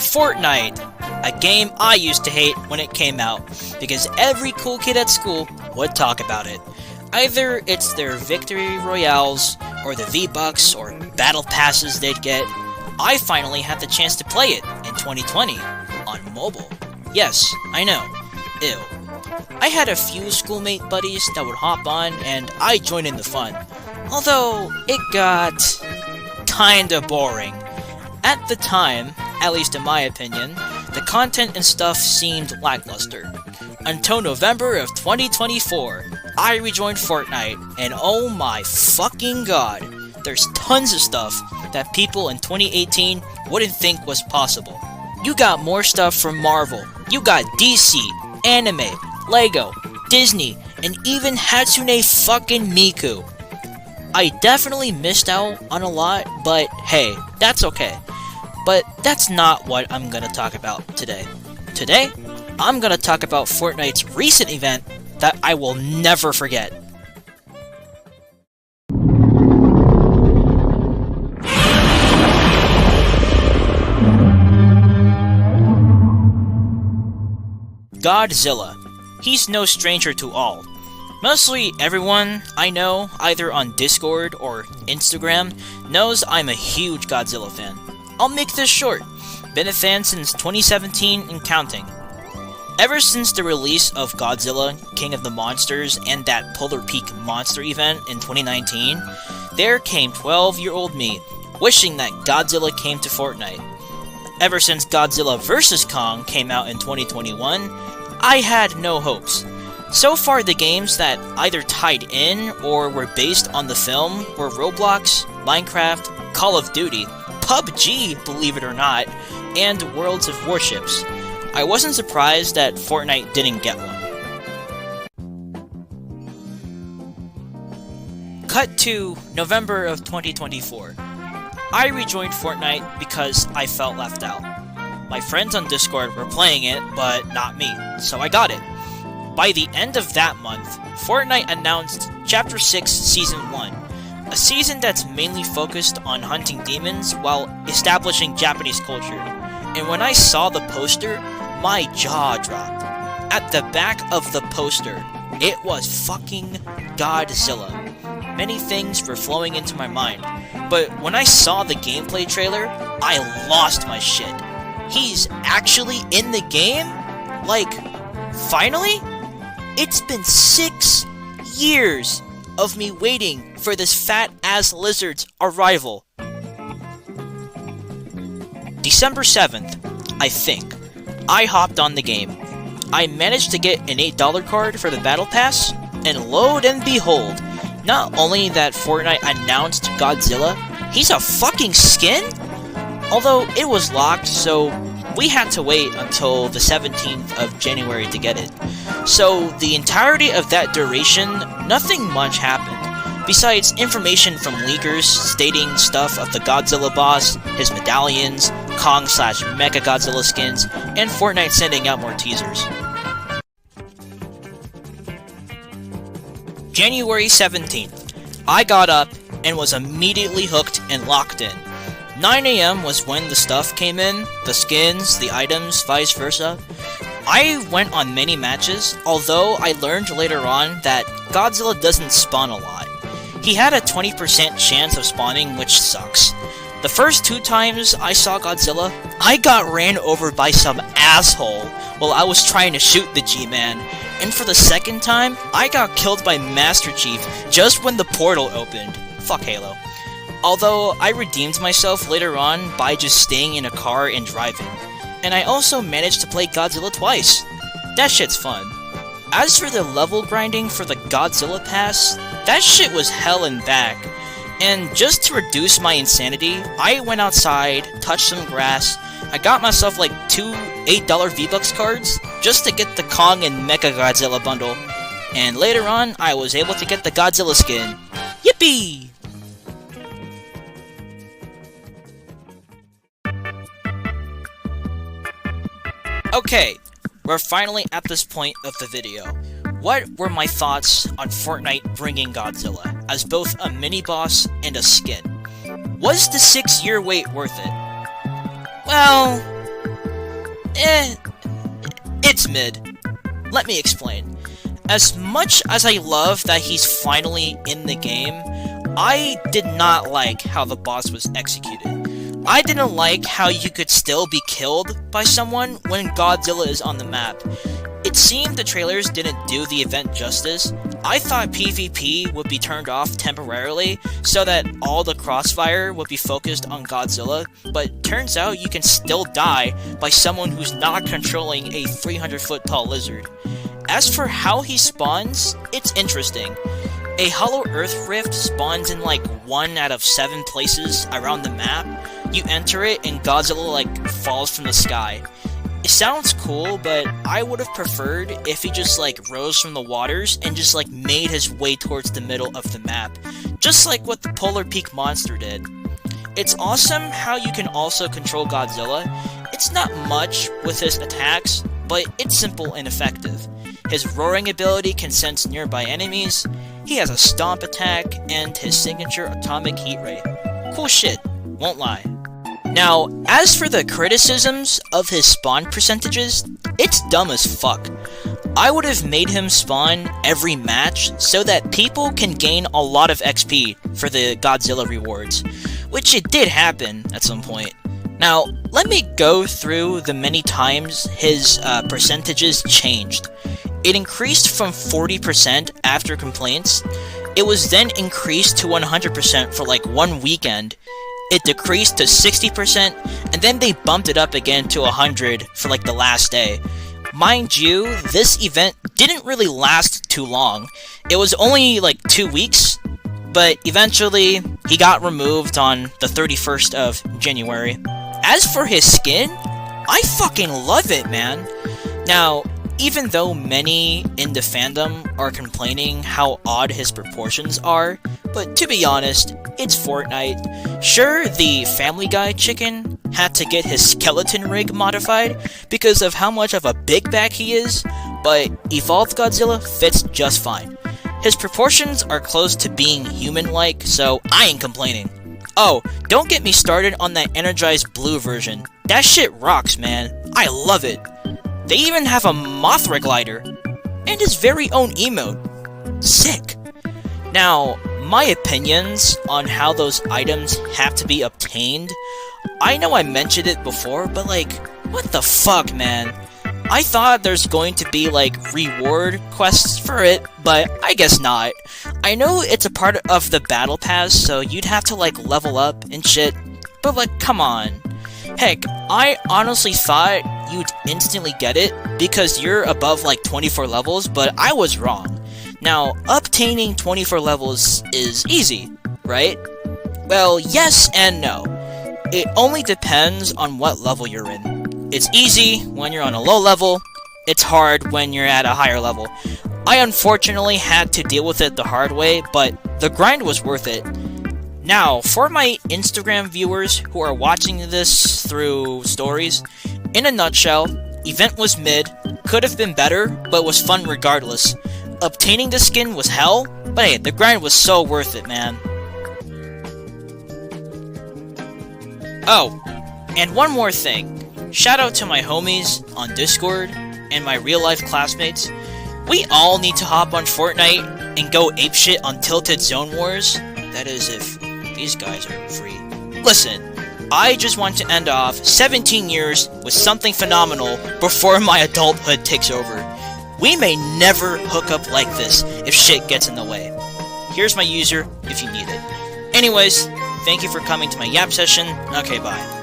Fortnite! A game I used to hate when it came out, because every cool kid at school would talk about it. Either it's their victory royales, or the V-Bucks, or battle passes they'd get. I finally had the chance to play it in 2020, on mobile. Yes, I know. Ew. I had a few schoolmate buddies that would hop on, and I joined in the fun. Although, it got kinda boring. At the time, at least in my opinion, the content and stuff seemed lackluster. Until November of 2024, I rejoined Fortnite, and oh my fucking god, there's tons of stuff that people in 2018 wouldn't think was possible. You got more stuff from Marvel, you got DC, anime, Lego, Disney, and even Hatsune fucking Miku. I definitely missed out on a lot, but hey, that's okay. But that's not what I'm gonna talk about today. Today, I'm gonna talk about Fortnite's recent event that I will never forget. Godzilla. He's no stranger to all. Mostly everyone I know, either on Discord or Instagram, knows I'm a huge Godzilla fan. I'll make this short. Been a fan since 2017 and counting. Ever since the release of Godzilla, King of the Monsters, and that Polar Peak Monster event in 2019, there came 12-year-old me, wishing that Godzilla came to Fortnite. Ever since Godzilla vs. Kong came out in 2021, I had no hopes. So far, the games that either tied in or were based on the film were Roblox, Minecraft, Call of Duty, PUBG, believe it or not, and Worlds of Warships. I wasn't surprised that Fortnite didn't get one. Cut to November of 2024. I rejoined Fortnite because I felt left out. My friends on Discord were playing it, but not me, so I got it. By the end of that month, Fortnite announced Chapter 6 Season 1, a season that's mainly focused on hunting demons while establishing Japanese culture. And when I saw the poster, my jaw dropped. At the back of the poster, it was fucking Godzilla. Many things were flowing into my mind, but when I saw the gameplay trailer, I lost my shit. He's actually in the game? Like, finally? It's been 6 years of me waiting for this fat-ass lizard's arrival. December 7th, I think. I hopped on the game. I managed to get an $8 card for the Battle Pass, and lo and behold, not only that Fortnite announced Godzilla, he's a fucking skin? Although it was locked, so we had to wait until the 17th of January to get it. So the entirety of that duration, nothing much happened. Besides information from leakers stating stuff of the Godzilla boss, his medallions, Kong/Mecha Godzilla skins, and Fortnite sending out more teasers. January 17th. I got up and was immediately hooked and locked in. 9 AM was when the stuff came in, the skins, the items, vice versa. I went on many matches, although I learned later on that Godzilla doesn't spawn a lot. He had a 20% chance of spawning, which sucks. The first 2 times I saw Godzilla, I got ran over by some asshole while I was trying to shoot the G-Man. And for the second time, I got killed by Master Chief just when the portal opened. Fuck Halo. Although I redeemed myself later on by just staying in a car and driving. And I also managed to play Godzilla twice. That shit's fun. As for the level grinding for the Godzilla pass, that shit was hell and back. And just to reduce my insanity, I went outside, touched some grass, I got myself like 2 $8 V-Bucks cards just to get the Kong and Mecha Godzilla bundle. And later on, I was able to get the Godzilla skin. Yippee! Okay, we're finally at this point of the video. What were my thoughts on Fortnite bringing Godzilla, as both a mini-boss and a skin? Was the 6-year wait worth it? Well, mid. Let me explain. As much as I love that he's finally in the game, I did not like how the boss was executed. I didn't like how you could still be killed by someone when Godzilla is on the map. It seemed the trailers didn't do the event justice. I thought PvP would be turned off temporarily so that all the crossfire would be focused on Godzilla, but turns out you can still die by someone who's not controlling a 300-foot tall lizard. As for how he spawns, it's interesting. A Hollow Earth Rift spawns in like 1 out of 7 places around the map. You enter it and Godzilla like falls from the sky. It sounds cool, but I would have preferred if he just like rose from the waters and just like made his way towards the middle of the map, just like what the Polar Peak monster did. It's awesome how you can also control Godzilla. It's not much with his attacks, but it's simple and effective. His roaring ability can sense nearby enemies, he has a stomp attack, and his signature atomic heat ray. Cool shit, won't lie. Now, as for the criticisms of his spawn percentages, it's dumb as fuck. I would have made him spawn every match so that people can gain a lot of XP for the Godzilla rewards, which it did happen at some point. Now, let me go through the many times his percentages changed. It increased from 40% after complaints. It was then increased to 100% for like 1 weekend. It decreased to 60%, and then they bumped it up again to 100 for like the last day. Mind you, this event didn't really last too long. It was only like 2 weeks, but eventually he got removed on the 31st of January. As for his skin, I fucking love it, man. Now, even though many in the fandom are complaining how odd his proportions are, but to be honest, it's Fortnite. Sure, the Family Guy chicken had to get his skeleton rig modified because of how much of a big bag he is, but Evolved Godzilla fits just fine. His proportions are close to being human-like, so I ain't complaining. Oh, don't get me started on that energized blue version. That shit rocks, man. I love it. They even have a Mothra glider, and his very own emote. Sick. Now, my opinions on how those items have to be obtained, I know I mentioned it before, but like, what the fuck, man? I thought there's going to be like reward quests for it, but I guess not. I know it's a part of the battle pass, so you'd have to like level up and shit, but like, come on. Heck, I honestly thought you'd instantly get it because you're above like 24 levels, but I was wrong. Now, obtaining 24 levels is easy, right? Well, yes and no. It only depends on what level you're in. It's easy when you're on a low level, it's hard when you're at a higher level. I unfortunately had to deal with it the hard way, but the grind was worth it. Now, for my Instagram viewers who are watching this through stories, in a nutshell, event was mid, could have been better, but was fun regardless. Obtaining the skin was hell, but hey, the grind was so worth it, man. Oh, and one more thing. Shout out to my homies on Discord and my real-life classmates. We all need to hop on Fortnite and go apeshit on Tilted Zone Wars. That is, if these guys are free. Listen, I just want to end off 17 years with something phenomenal before my adulthood takes over. We may never hook up like this if shit gets in the way. Here's my user if you need it. Anyways, thank you for coming to my yap session. Okay, bye.